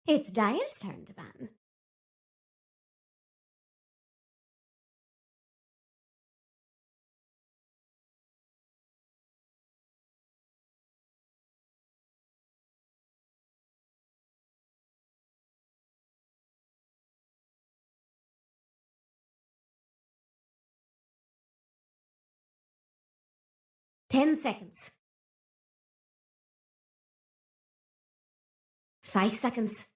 It's Dyer's turn to ban. Ten seconds. 5 seconds.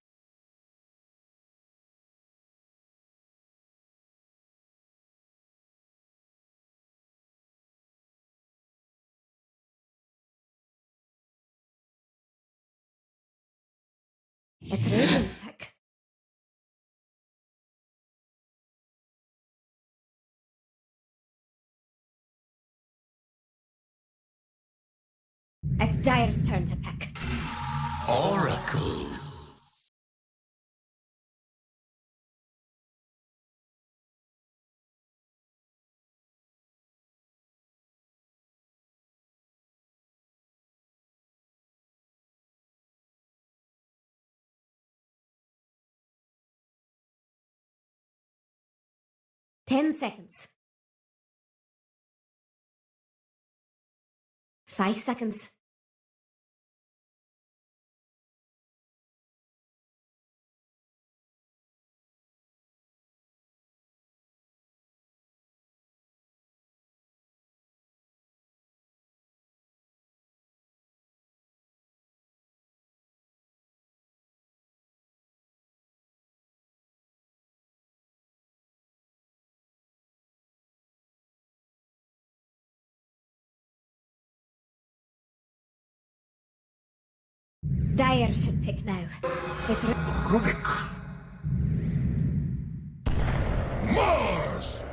It's Radiant's pick. It's Dyer's turn to pick. Oracle. Ten seconds. 5 seconds. Dyer should pick now. It's Rubik. Mars.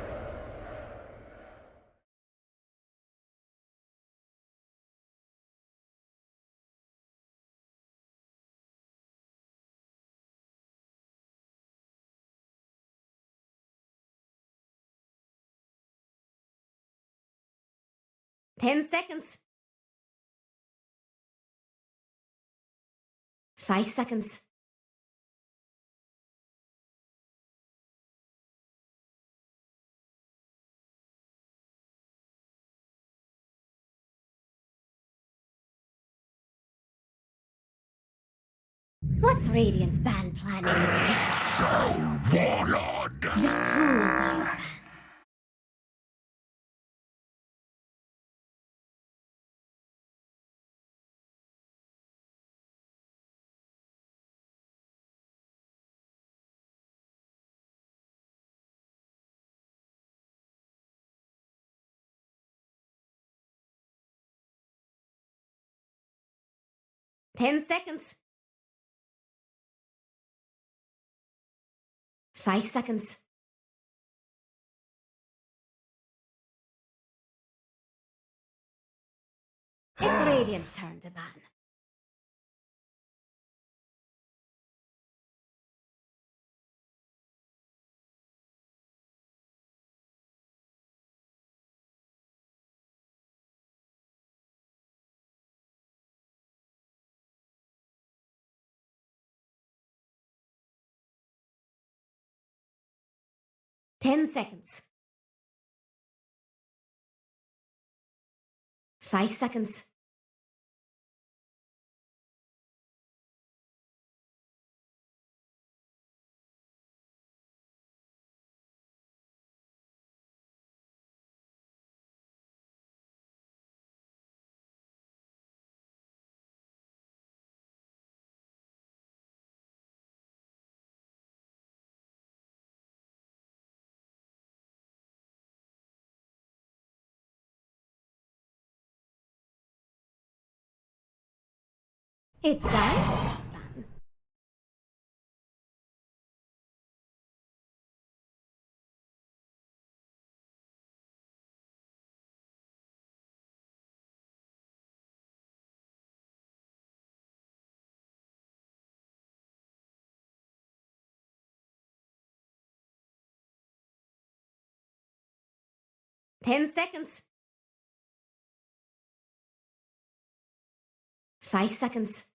10 seconds. 5 seconds. What's Radiant's ban plan anyway? Soul Warlord. Just who will Dyer ban? Ten seconds. 5 seconds. It's Radiant's turn to ban. Ten seconds. 5 seconds. It's Dyer's turn to ban. Ten seconds. 5 seconds.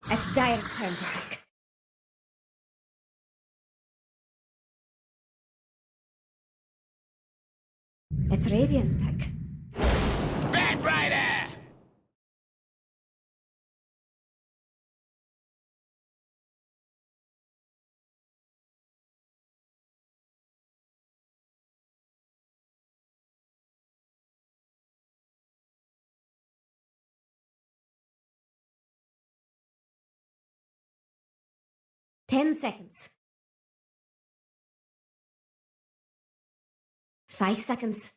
It's Dire's turn to pick. It's Radiant's pick. Bad Rider! Ten seconds. 5 seconds.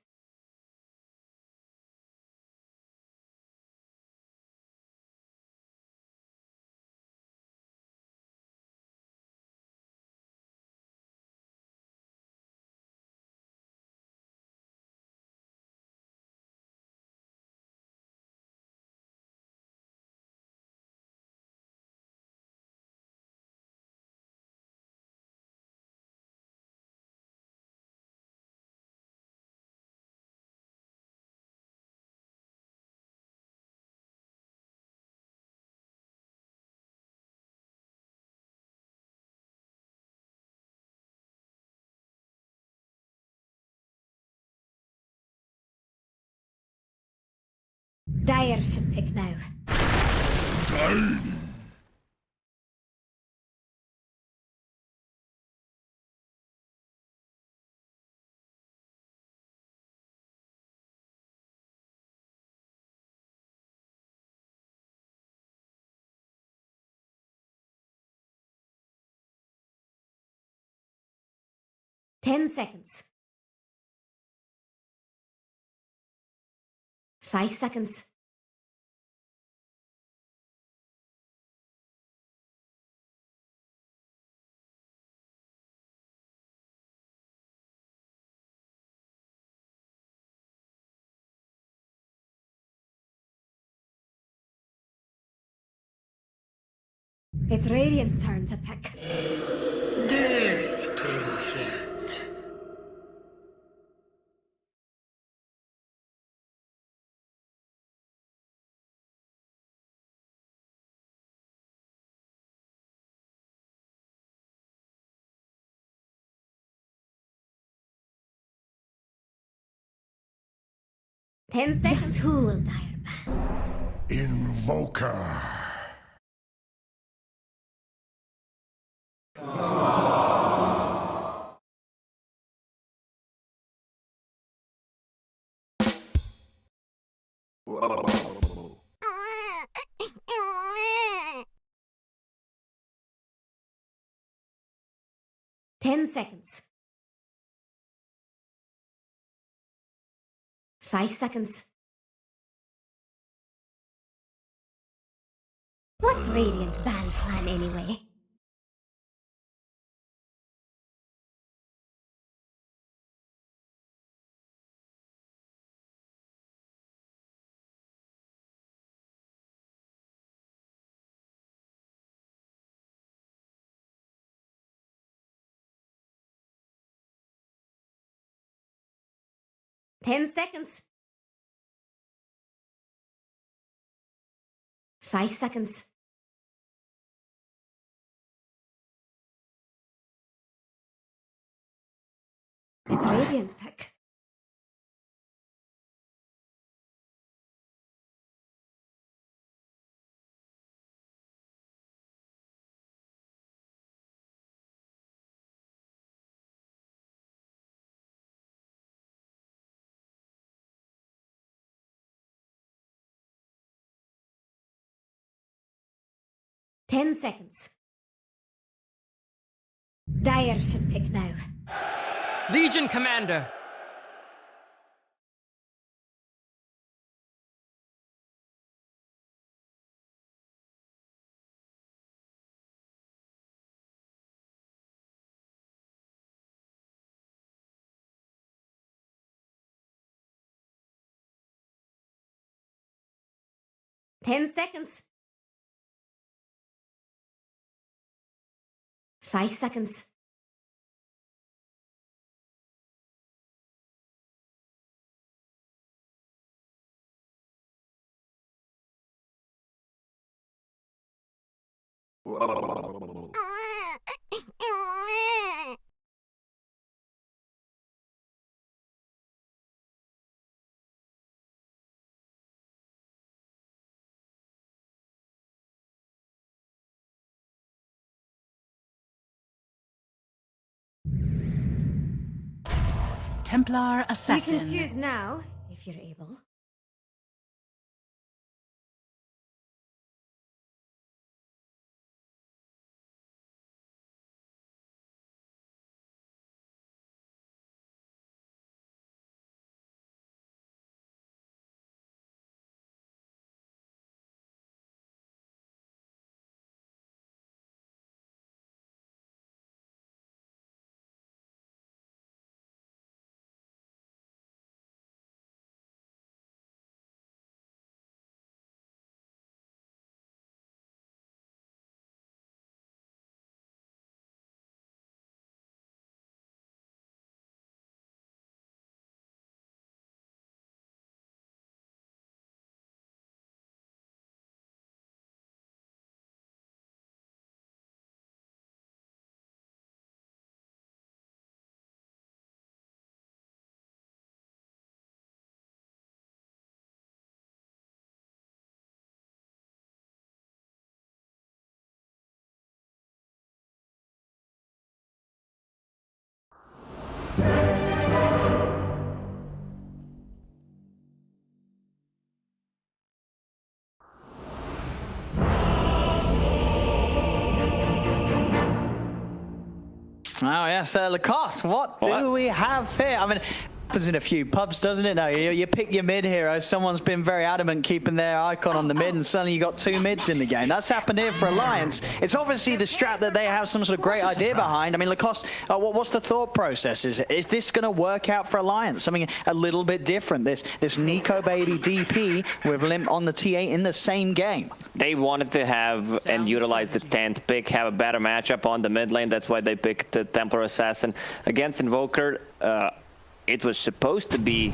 Dire should pick now. Tiny! 10 seconds. 5 seconds. It's Radiant's turn to pick. This closet. 10 seconds. Just who will Dire ban? Invoker. Whoa. 10 seconds. 5 seconds. What's Radiant's ban plan anyway? Ten seconds. 5 seconds. It's Radiant's pick. Ten seconds. Dire should pick now. Legion Commander. Ten seconds. 5 seconds. Templar You Assassin. can choose now, if you're able. Oh yes, Lacoste, what do we have here? I mean, happens in a few pubs, doesn't it? No, you pick your mid hero. Someone's been very adamant keeping their icon on the mid, and suddenly you got two mids in the game. That's happened here for Alliance. It's obviously the strat that they have some sort of great idea behind. I mean, Lacoste, what's the thought process? Is this going to work out for Alliance? Something a little bit different. This Nico baby DP with Limp on the T8 in the same game. They wanted to have and utilize the 10th pick, have a better matchup on the mid lane. That's why they picked the Templar Assassin against Invoker. It was supposed to be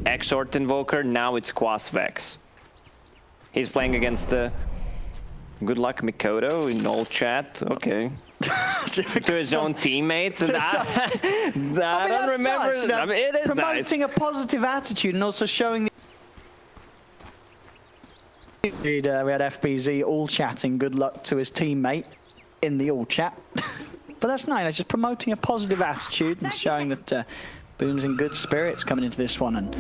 Exort Invoker, now it's Quas Vex. He's playing against the good luck Mikoto in all chat. Okay. To his own teammate. I don't remember. Nice, you know, I mean, it is promoting nice. a positive attitude and also showing we had FBZ all chatting good luck to his teammate in the all chat. But that's nice, just promoting a positive attitude and showing that Boom's in good spirits coming into this one, and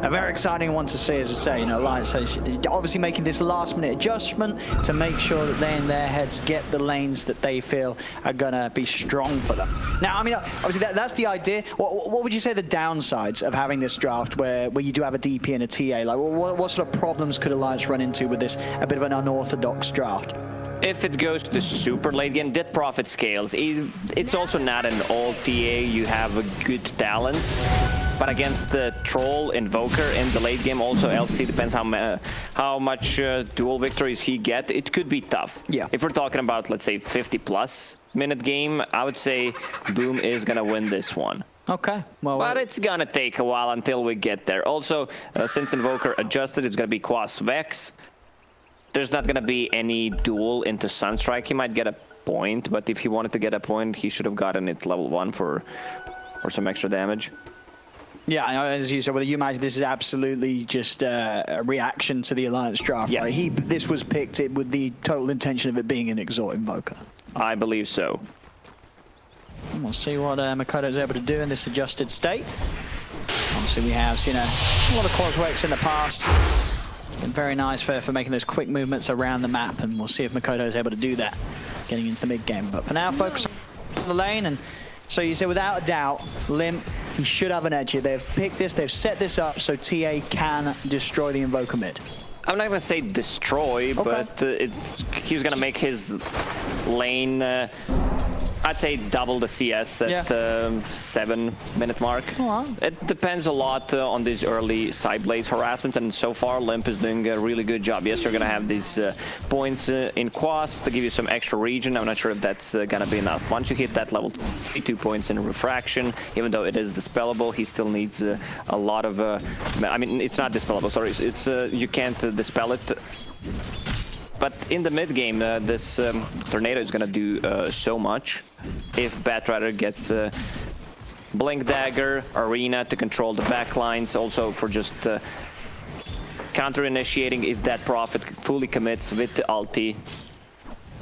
a very exciting one to see, as I say. You know, Alliance is obviously making this last-minute adjustment to make sure that they in their heads get the lanes that they feel are gonna be strong for them. Now, I mean, obviously that's the idea. What would you say the downsides of having this draft where you do have a DP and a TA? Like, what sort of problems could Alliance run into with this a bit of an unorthodox draft? If it goes to super late game, Dead Profit scales. It's also not an all TA. You have a good talents, but against the Troll Invoker in the late game, also LC depends how much dual victories he get. It could be tough. Yeah. If we're talking about, let's say, 50+ minute game, I would say Boom is gonna win this one. Okay, well, but it's gonna take a while until we get there. Also, since Invoker adjusted, it's gonna be Quas Vex. There's not going to be any duel into Sunstrike. He might get a point, but if he wanted to get a point, he should have gotten it level 1 for some extra damage. Yeah, I know, as you said, you imagine this is absolutely just a reaction to the Alliance draft. Yes. Right? This was picked with the total intention of it being an Exort Invoker. I believe so. We'll see what Mikoto's able to do in this adjusted state. Obviously, we have seen a lot of Quaswex in the past. Been very nice for making those quick movements around the map, and we'll see if Mikoto is able to do that getting into the mid game. But for now, focus on the lane. And so you say, without a doubt, Limp, he should have an edge here. They've picked this, they've set this up so TA can destroy the Invoker mid. I'm not going to say destroy, but he's going to make his lane, I'd say double the CS at 7-minute mark. It depends a lot on this early side blaze harassment, and so far Limp is doing a really good job. Yes, you're going to have these points in Quas to give you some extra region. I'm not sure if that's going to be enough. Once you hit that level 2 points in refraction, even though it is dispellable, he still needs a lot of... I mean, it's not dispellable, sorry. It's you can't dispel it. but in the mid game, this Tornado is gonna do so much. If Batrider gets Blink Dagger, Arena to control the backlines, also for just counter-initiating if that Prophet fully commits with the ulti.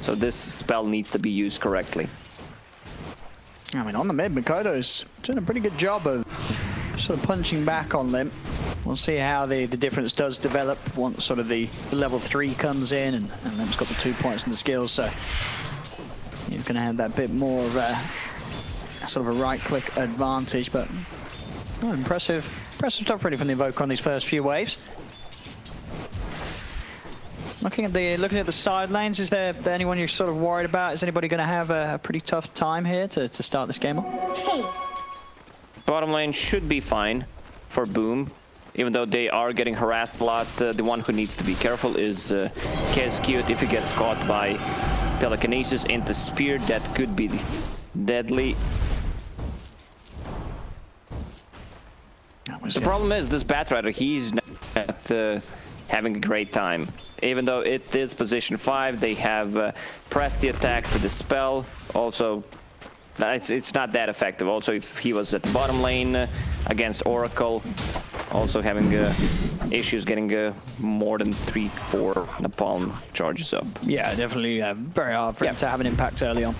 So this spell needs to be used correctly. I mean, on the mid, Mikoto's doing a pretty good job of sort of punching back on Limp. We'll see how the difference does develop once sort of the level 3 comes in and Limp's got the 2 points and the skills, so he's going to have that bit more of a sort of a right-click advantage, but impressive stuff really from the Invoker on these first few waves. Looking at the side lanes, is there anyone you're sort of worried about? Is anybody going to have a pretty tough time here to start this game off? Haste. Bottom lane should be fine for Boom, even though they are getting harassed a lot. The one who needs to be careful is Kezcute. If he gets caught by telekinesis into spear, that could be deadly. The problem is this Batrider, he's not having a great time. Even though it is position 5, they have pressed the attack to dispel. Also, it's not that effective. Also, if he was at the bottom lane against Oracle, also having issues getting more than 3-4 napalm charges up. Yeah, definitely very hard for him to have an impact early on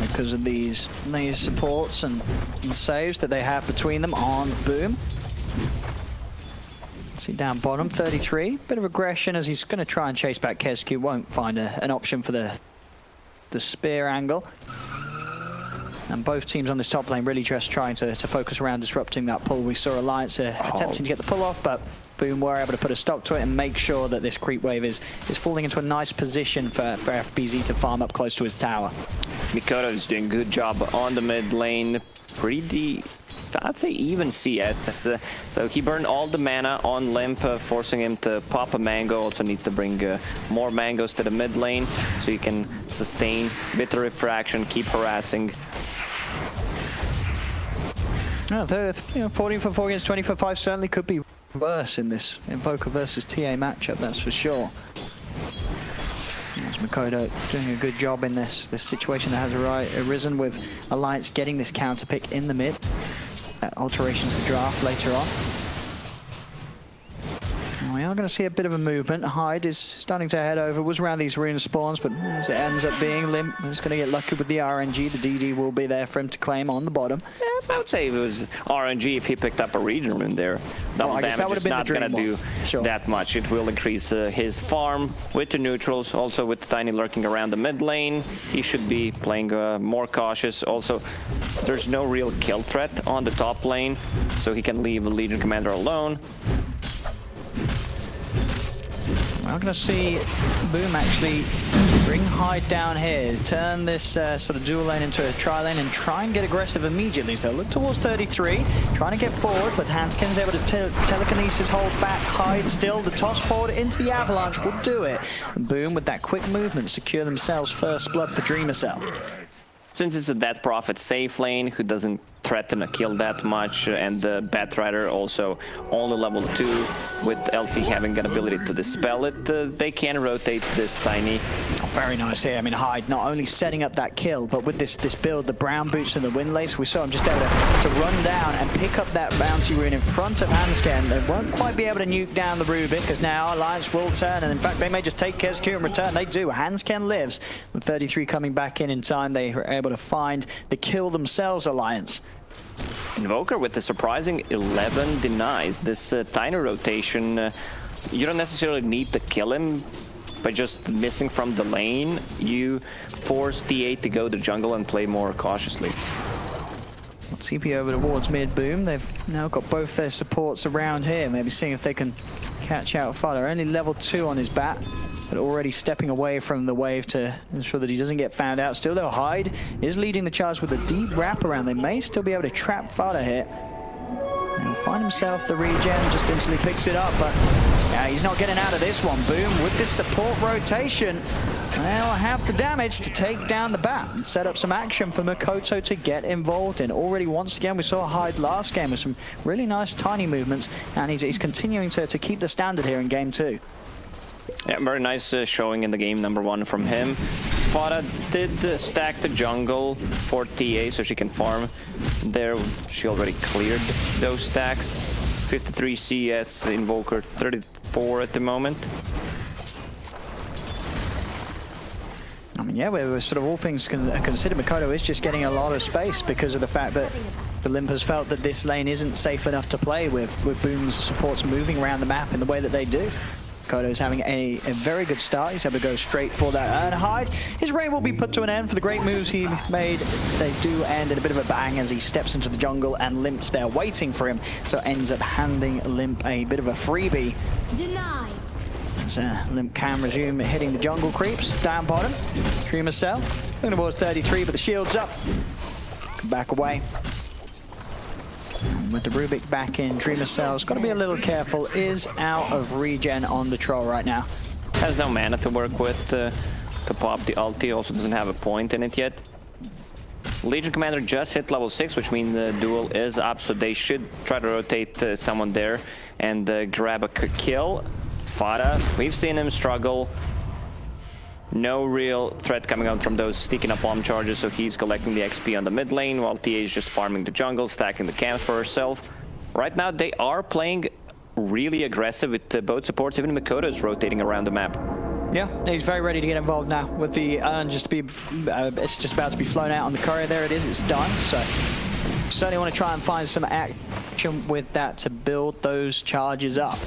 because of these supports and saves that they have between them on Boom. See down bottom, 33. Bit of aggression as he's going to try and chase back Kezcute. Won't find an option for the spear angle. And both teams on this top lane really just trying to focus around disrupting that pull. We saw Alliance attempting to get the pull off, but Boom were able to put a stop to it and make sure that this creep wave is falling into a nice position for FBZ to farm up close to his tower. Mikoto is doing a good job on the mid lane. Pretty, I'd say, even CS. So he burned all the mana on Limp, forcing him to pop a mango. Also needs to bring more mangoes to the mid lane so he can sustain with the refraction, keep harassing. Oh, 14 for 4 against 20 for 5 certainly could be worse in this Invoker versus TA matchup, that's for sure. As Mikoto doing a good job in this situation that has arisen with Alliance getting this counter pick in the mid. Alterations to draft later on. And we are going to see a bit of a movement. Hyde is starting to head over. Was around these rune spawns, but as it ends up being, Limp is going to get lucky with the RNG. The DD will be there for him to claim on the bottom. Yeah, I would say it was RNG if he picked up a region rune there. Double damage is not going to do that much. It will increase his farm with the neutrals. Also with Tiny lurking around the mid lane, he should be playing more cautious. Also, there's no real kill threat on the top lane, so he can leave the Legion Commander alone. We're going to see Boom actually bring Hyde down here, turn this sort of dual lane into a tri lane and try and get aggressive immediately. So look towards 33, trying to get forward, but Hanskin's able to telekinesis hold back Hyde still. The toss forward into the avalanche will do it. And Boom with that quick movement secure themselves first blood for Dreamer Cell. Since it's a Death Prophet safe lane who doesn't threaten a kill that much, and the Batrider also only level 2 with LC having an ability to dispel it, they can rotate this Tiny. Oh, very nice here. I mean, Hyde not only setting up that kill, but with this build, the brown boots and the windlace, we saw him just able to run down and pick up that bounty rune in front of Hanskin. They won't quite be able to nuke down the Rubik, because now Alliance will turn, and in fact they may just take Kezcute and return. They do. Hanskin lives. With 33 coming back in time, they were able to find the kill themselves, Alliance. Invoker with the surprising 11 denies. This Tiny rotation, you don't necessarily need to kill him by just missing from the lane. You force T8 to go to jungle and play more cautiously. TP over towards mid Boom. They've now got both their supports around here. Maybe seeing if they can catch out Fodder. Only level 2 on his bat, but already stepping away from the wave to ensure that he doesn't get found out. Still though, Hyde is leading the charge with a deep wraparound. They may still be able to trap Fodder here. He'll find himself the regen, just instantly picks it up, but yeah, he's not getting out of this one. Boom with this support rotation. They'll have the damage to take down the bat and set up some action for Mikoto to get involved in. Already once again, we saw Hyde last game with some really nice Tiny movements, and he's continuing to keep the standard here in game 2. Yeah, very nice showing in the game, number 1 from him. Fada did stack the jungle for TA so she can farm. There, she already cleared those stacks. 53 CS, Invoker 34 at the moment. I mean, yeah, we're sort of all things considered. Mikoto is just getting a lot of space because of the fact that the Limp has felt that this lane isn't safe enough to play with Boom's supports moving around the map in the way that they do. Mikoto is having a very good start. He's able to go straight for that Earnhide. His reign will be put to an end for the great moves he made. They do end in a bit of a bang as he steps into the jungle and Limp's there waiting for him. So ends up handing Limp a bit of a freebie. Denied. As Limp can resume hitting the jungle creeps. Down bottom. Dreamer Cell. Looking towards 33, but the shield's up. Back away. And with the Rubik back in, Dreamer Cell's got to be a little careful. Is out of regen on the troll right now. Has no mana to work with to pop the ulti. Also doesn't have a point in it yet. Legion Commander just hit level 6, which means the duel is up, so they should try to rotate someone there and grab a kill. Fada, we've seen him struggle. No real threat coming out from those sneaking up bomb charges, so he's collecting the XP on the mid lane while TA is just farming the jungle, stacking the camp for herself. Right now they are playing really aggressive with both supports. Even Mikoto is rotating around the map. Yeah, he's very ready to get involved now with the urn just to be, it's just about to be flown out on the courier. There it is, it's done. So certainly want to try and find some action with that to build those charges up.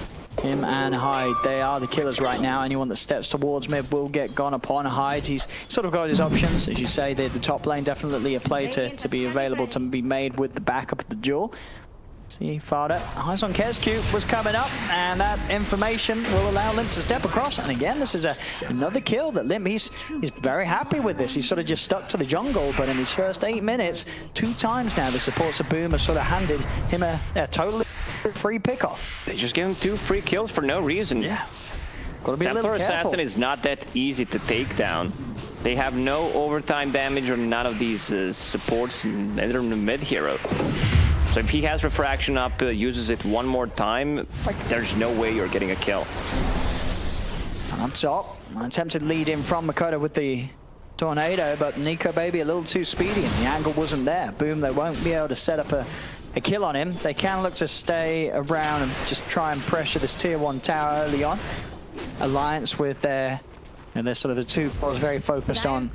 Him and Hyde, they are the killers right now. Anyone that steps towards mid will get gone upon. Hyde, he's sort of got his options. As you say, the top lane definitely a play to be available to be made with the backup of the duel. See, Fada, eyes on Kescue was coming up, and that information will allow Limp to step across. And again, this is another kill that Limp, he's very happy with this. He's sort of just stuck to the jungle, but in his first 8 minutes, 2 times now, the supports of Boom have sort of handed him a totally free pickoff. They just gave him 2 free kills for no reason. Yeah. Gotta be a little Templar careful. Assassin is not that easy to take down. They have no overtime damage or none of these supports, neither in the mid hero. So if he has refraction up, uses it one more time, there's no way you're getting a kill. And on top, an attempted lead in from Mikoto with the tornado, but Nico Baby a little too speedy and the angle wasn't there. Boom, they won't be able to set up a kill on him. They can look to stay around and just try and pressure this tier 1 tower early on. Alliance with their, they're sort of the 2 players very focused on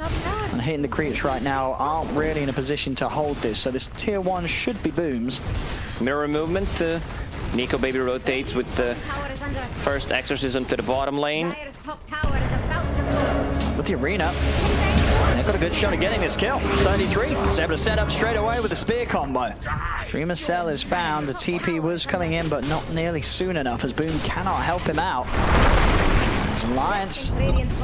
hitting the creeps right now, aren't really in a position to hold this. So this tier 1 should be Boom's. Mirror movement, Nico Baby rotates with the first exorcism to the bottom lane. With the arena, they've got a good shot at getting this kill. 33 is able to set up straight away with the spear combo. Dreamer Cell is found. The TP was coming in, but not nearly soon enough as Boom cannot help him out. There's Alliance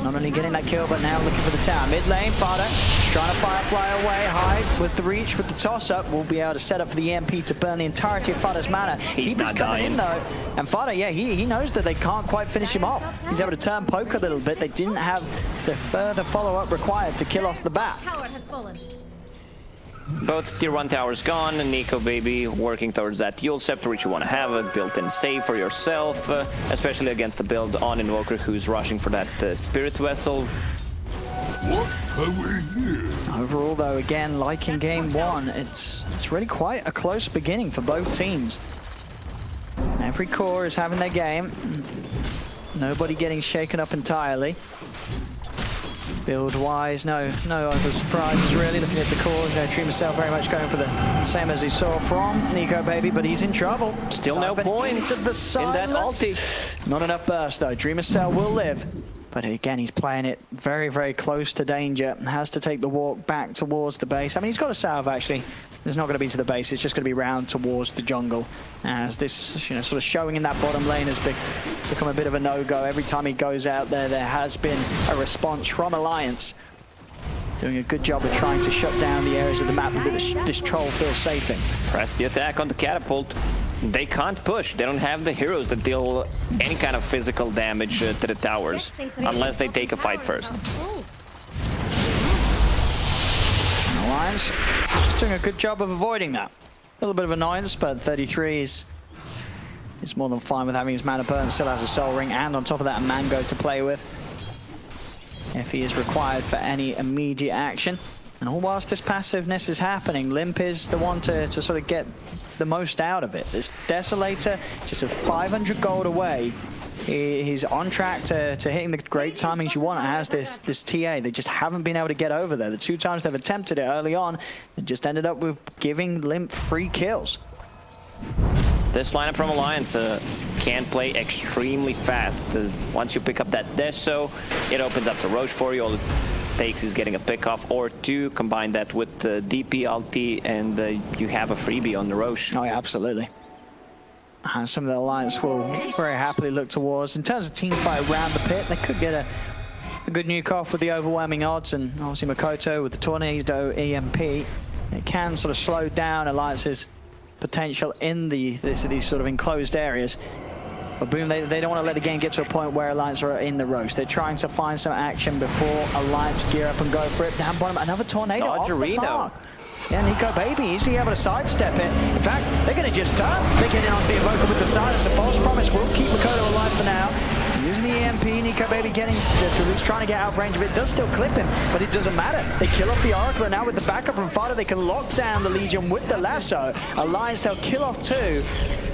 not only getting that kill, but now looking for the tower. Mid lane, Fada trying to firefly away. Hyde with the reach, with the toss-up, will be able to set up for the EMP to burn the entirety of Fada's mana. He's not dying in though, and Fada, yeah, he knows that they can't quite finish him off. He's able to turn poke a little bit. They didn't have the further follow-up required to kill off the bat. Both tier 1 towers gone, and Nico Baby working towards that dual scepter, which you want to have a built-in save for yourself, especially against the build on Invoker who's rushing for that spirit vessel. What have we here? Overall though, again, like in game 1, it's really quite a close beginning for both teams. Every core is having their game. Nobody getting shaken up entirely. Build-wise, no other surprises really. Looking at the cores, Dreamer Cell very much going for the same as he saw from Nico Baby, but he's in trouble. Still no point into the in that ulti. Not enough burst though. Dreamer Cell will live, but again he's playing it very, very close to danger. Has to take the walk back towards the base. I mean, he's got a salve actually. It's not going to be to the base, it's just going to be round towards the jungle. As this, sort of showing in that bottom lane has become a bit of a no-go. Every time he goes out there, there has been a response from Alliance. Doing a good job of trying to shut down the areas of the map that this troll feels safe in. Press the attack on the catapult. They can't push. They don't have the heroes that deal any kind of physical damage to the towers, unless they take a fight first. Alliance doing a good job of avoiding that. A little bit of annoyance, but 33 is is more than fine with having his mana burn, still has a Soul Ring, and on top of that a Mango to play with if he is required for any immediate action. And all whilst this passiveness is happening, Limp is the one to sort of get the most out of it. This Desolator, just a 500 gold away. He's on track to hitting the great timings you want as this TA. They just haven't been able to get over there. The 2 times they've attempted it early on, it just ended up with giving Limp free kills. This lineup from Alliance can play extremely fast. Once you pick up that Deso, it opens up the Roche for you. All it takes is getting a pickoff or 2. Combine that with the DP ulti, and you have a freebie on the Roche. Oh, yeah, absolutely. Some of the Alliance will very happily look towards. In terms of team fight around the pit, they could get a good nuke off with the overwhelming odds, and obviously Makoto with the Tornado EMP. It can sort of slow down Alliance's potential in these sort of enclosed areas. But Boom, they don't want to let the game get to a point where Alliance are in the roast. They're trying to find some action before Alliance gear up and go for it. Down bottom, another Tornado off the park. Yeah, Nico Baby easily able to sidestep it. In fact, they're going to just turn. They're getting onto the Invoker with the silence. A false promise will keep Makoto alive for now. Using the EMP, Nico Baby getting Toulouse trying to get out of range of it. Does still clip him, but it doesn't matter. They kill off the Oracle, and now with the backup from Fada, they can lock down the Legion with the lasso. Alliance, they'll kill off 2.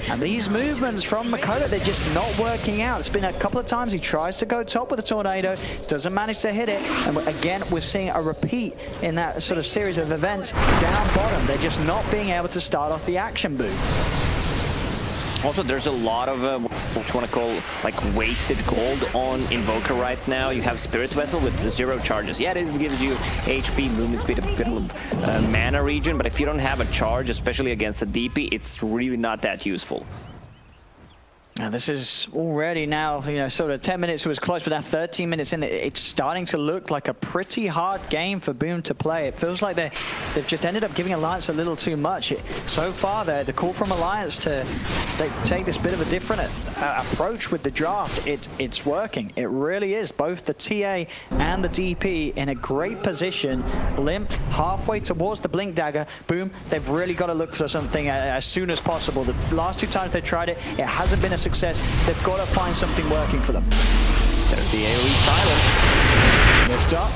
And these movements from Makoto, they're just not working out. It's been a couple of times he tries to go top with a Tornado, doesn't manage to hit it. And again, we're seeing a repeat in that sort of series of events down bottom. They're just not being able to start off the action boot. Also, there's a lot of what you want to call like wasted gold on Invoker right now. You have Spirit Vessel with 0 charges. Yeah, it gives you HP, movement speed, a bit of mana regen, but if you don't have a charge, especially against a DP, it's really not that useful. Now this is already now, you know, sort of 10 minutes it was close, but now 13 minutes in, it's starting to look like a pretty hard game for Boom to play. It feels like they've just ended up giving Alliance a little too much. So far, the call from Alliance to take this bit of a different approach with the draft, it's working. It really is. Both the TA and the DP in a great position. Limp halfway towards the Blink Dagger. Boom, they've really got to look for something as soon as possible. The last 2 times they tried it, it hasn't been a success. They've got to find something working for them. There's the AoE silence. Lift up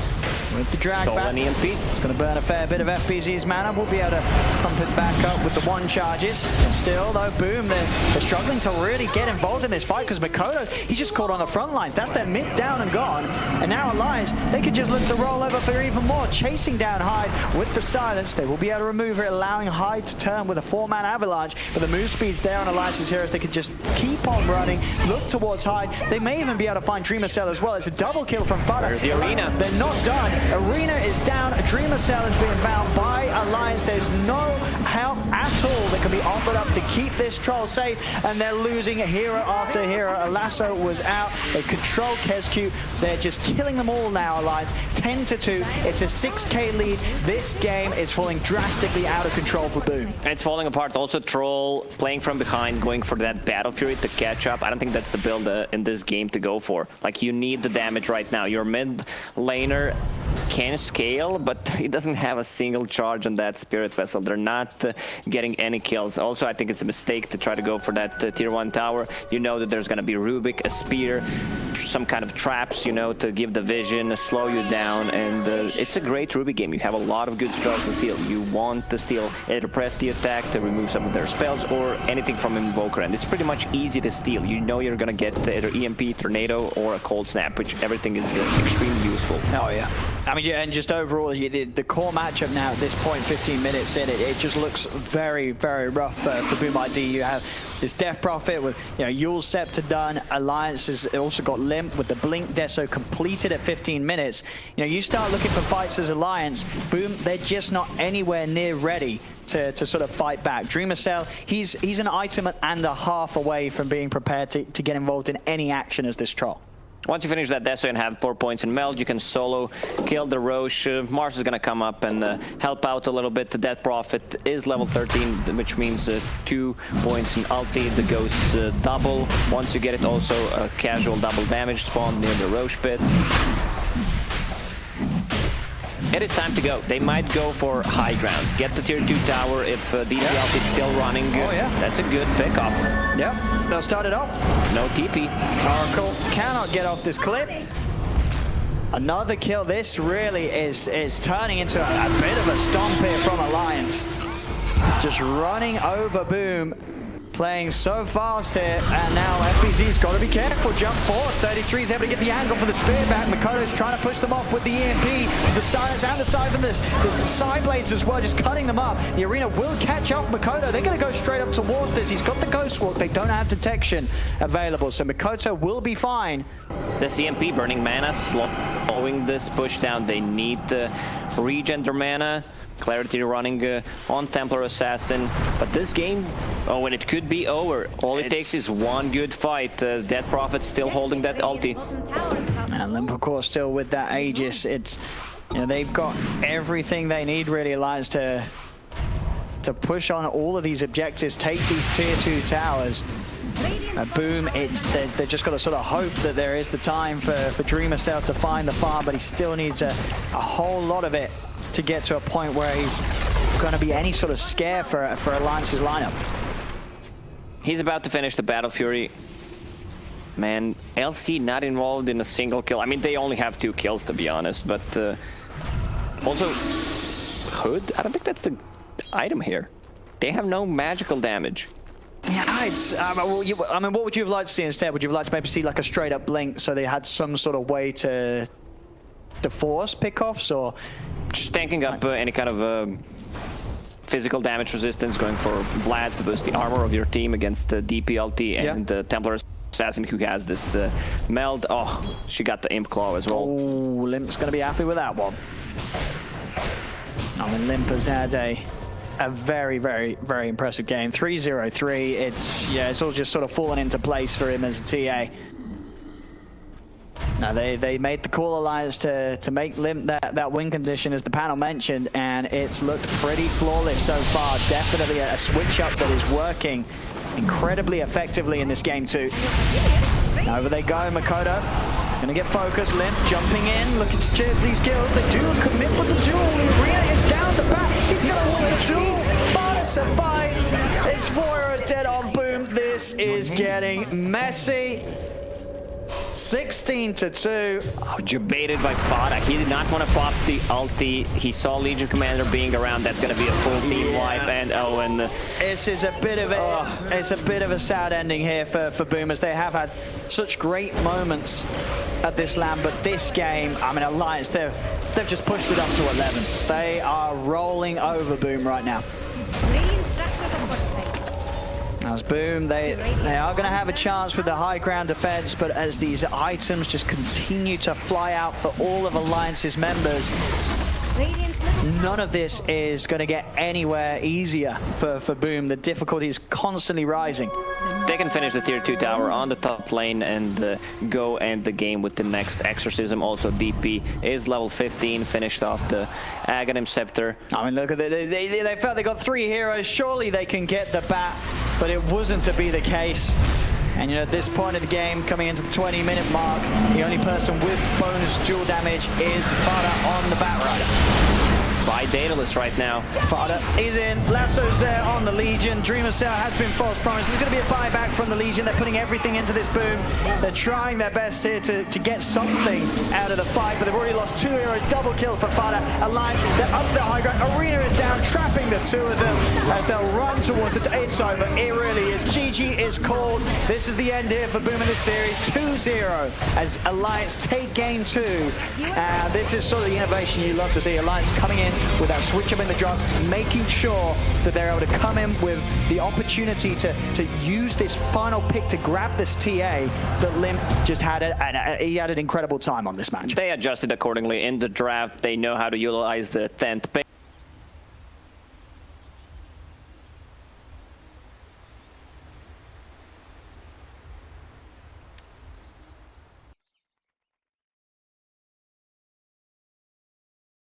with the drag back. EMP. It's going to burn a fair bit of FPZ's mana. We'll be able to pump it back up with the 1 charges. And still, though, Boom, they're struggling to really get involved in this fight because Makoto, he's just caught on the front lines. That's their mid down and gone. And now Alliance, they could just look to roll over for even more. Chasing down Hyde with the silence. They will be able to remove it, allowing Hyde to turn with a 4-man avalanche. But the move speed's there on Alliance's heroes. They could just keep on running, look towards Hyde. They may even be able to find Dreamer Cell as well. It's a double kill from Fada. There's the Arena. They're not done. Arena is down. A Dreamer Cell is being found by Alliance. There's no help at all that can be offered up to keep this troll safe, and they're losing hero after hero. A lasso was out. They control Kescu. They're just killing them all now, Alliance. 10-2. It's a 6k lead. This game is falling drastically out of control for Boom. It's falling apart. Also, Troll playing from behind, going for that Battle Fury to catch up. I don't think that's the build in this game to go for. Like, you need the damage right now. Your mid laner can scale, but he doesn't have a single charge on that Spirit Vessel. They're not getting any kills. Also, I think it's a mistake to try to go for that tier 1 tower. You know that there's going to be Rubik, a spear, some kind of traps, you know, to give the vision, slow you down, and it's a great Rubik game. You have a lot of good spells to steal. You want to steal, either press the attack to remove some of their spells or anything from Invoker, and it's pretty much easy to steal. You know you're going to get either EMP, Tornado, or a Cold Snap, which everything is extremely useful. Oh, yeah. I mean, yeah, and just overall, the core matchup now at this point, 15 minutes in, it just looks very, very rough for Boom ID. You have this Death Prophet with, you know, Yule's Scepter done. Alliance has also got Limp with the Blink Deso completed at 15 minutes. You know, you start looking for fights as Alliance, Boom, they're just not anywhere near ready to sort of fight back. Dreamer Cell, he's an item and a half away from being prepared to get involved in any action as this troll. Once you finish that Deso and have 4 points in Meld, you can solo kill the Roche. Mars is going to come up and help out a little bit. The Death Prophet is level 13, which means 2 points in ulti. The Ghost double. Once you get it, also a casual double damage spawn near the Roche pit. It is time to go. They might go for high ground. Get the tier 2 tower if DPL is still running. Oh, yeah. That's a good pickoff. Yep, they'll start it off. No TP. Oracle cannot get off this clip. Another kill. This really is turning into a bit of a stomp here from Alliance. Just running over Boom. Playing so fast here, and now FBZ's got to be careful. Jump forward. 33's able to get the angle for the spear back. Makoto's trying to push them off with the EMP. The silence and the side blades as well, just cutting them up. The arena will catch up Makoto. They're going to go straight up towards this. He's got the ghost walk. They don't have detection available, so Makoto will be fine. The CMP burning mana, slowing this push down. They need the regen their mana. Clarity running on Templar Assassin, but this game, when it could be over, all it takes is one good fight. Dead Prophet still holding that ulti. And Limp, of course, still with that Aegis. It's, you know, they've got everything they need, really, Alliance, to push on all of these objectives, take these tier 2 towers. Boom, they're just got to sort of hope that there is the time for Dreamer Cell to find the farm, but he still needs a whole lot of it to get to a point where he's going to be any sort of scare for Alliance's lineup. He's about to finish the Battle Fury. Man, LC not involved in a single kill. I mean, they only have 2 kills, to be honest, but also Hood, I don't think that's the item here. They have no magical damage. Yeah, it's, I mean, what would you have liked to see instead? Would you have liked to maybe see like a straight up blink so they had some sort of way to force pickoffs, or just tanking up any kind of physical damage resistance, going for Vlad to boost the armor of your team against the DPLT and the Templar Assassin who has this meld. Oh, she got the Imp Claw as well. Oh, Limp's going to be happy with that one. I mean, Limp has had a very, very, very impressive game. 3-0-3. It's all just sort of fallen into place for him as a TA. Now they made the call, Alliance, to make Limp that win condition, as the panel mentioned, and it's looked pretty flawless so far. Definitely a switch up that is working incredibly effectively in this game too. Over they go, Makoto. Gonna get focused. Limp jumping in, looking to chase these kills. They do commit with the duel. The arena is down the back. He's gonna win the duel. Barter survives. It's 4 dead on Boom. This is getting messy. 16-2. Oh, debated by Fada. He did not want to pop the ulti. He saw Legion Commander being around. That's going to be a full team wipe. And this is a bit of it's a bit of a sad ending here for Boomers. They have had such great moments at this LAN, but this game, I mean, Alliance, they've just pushed it up to 11. They are rolling over Boom right now. As Boom, they are going to have a chance with the high ground defense, but as these items just continue to fly out for all of Alliance's members, none of this is going to get anywhere easier for Boom. The difficulty is constantly rising. They can finish the tier 2 tower on the top lane and go end the game with the next Exorcism. Also, DP is level 15, finished off the Aghanim Scepter. I mean, look at it. They felt they got 3 heroes. Surely they can get the bat, but it wasn't to be the case. And you know, at this point of the game, coming into the 20-minute mark, the only person with bonus dual damage is Fada on the Batrider. By Daedalus right now. Fada is in. Lasso's there on the Legion. Dreamer Cell has been false promised. There's going to be a buyback from the Legion. They're putting everything into this Boom. They're trying their best here to get something out of the fight, but they've already lost 2 heroes. Double kill for Fada. Alliance, they're up the high ground. Arena is down, trapping the 2 of them as they'll run towards it. It's over. It really is. GG is called. This is the end here for Boom in this series. 2-0 as Alliance take game 2. This is sort of the innovation you love to see. Alliance coming in with that switch up in the drop, making sure that they're able to come in with the opportunity to use this final pick to grab this TA that Limp just had he had an incredible time on this match. They adjusted accordingly in the draft. They know how to utilize the 10th pick.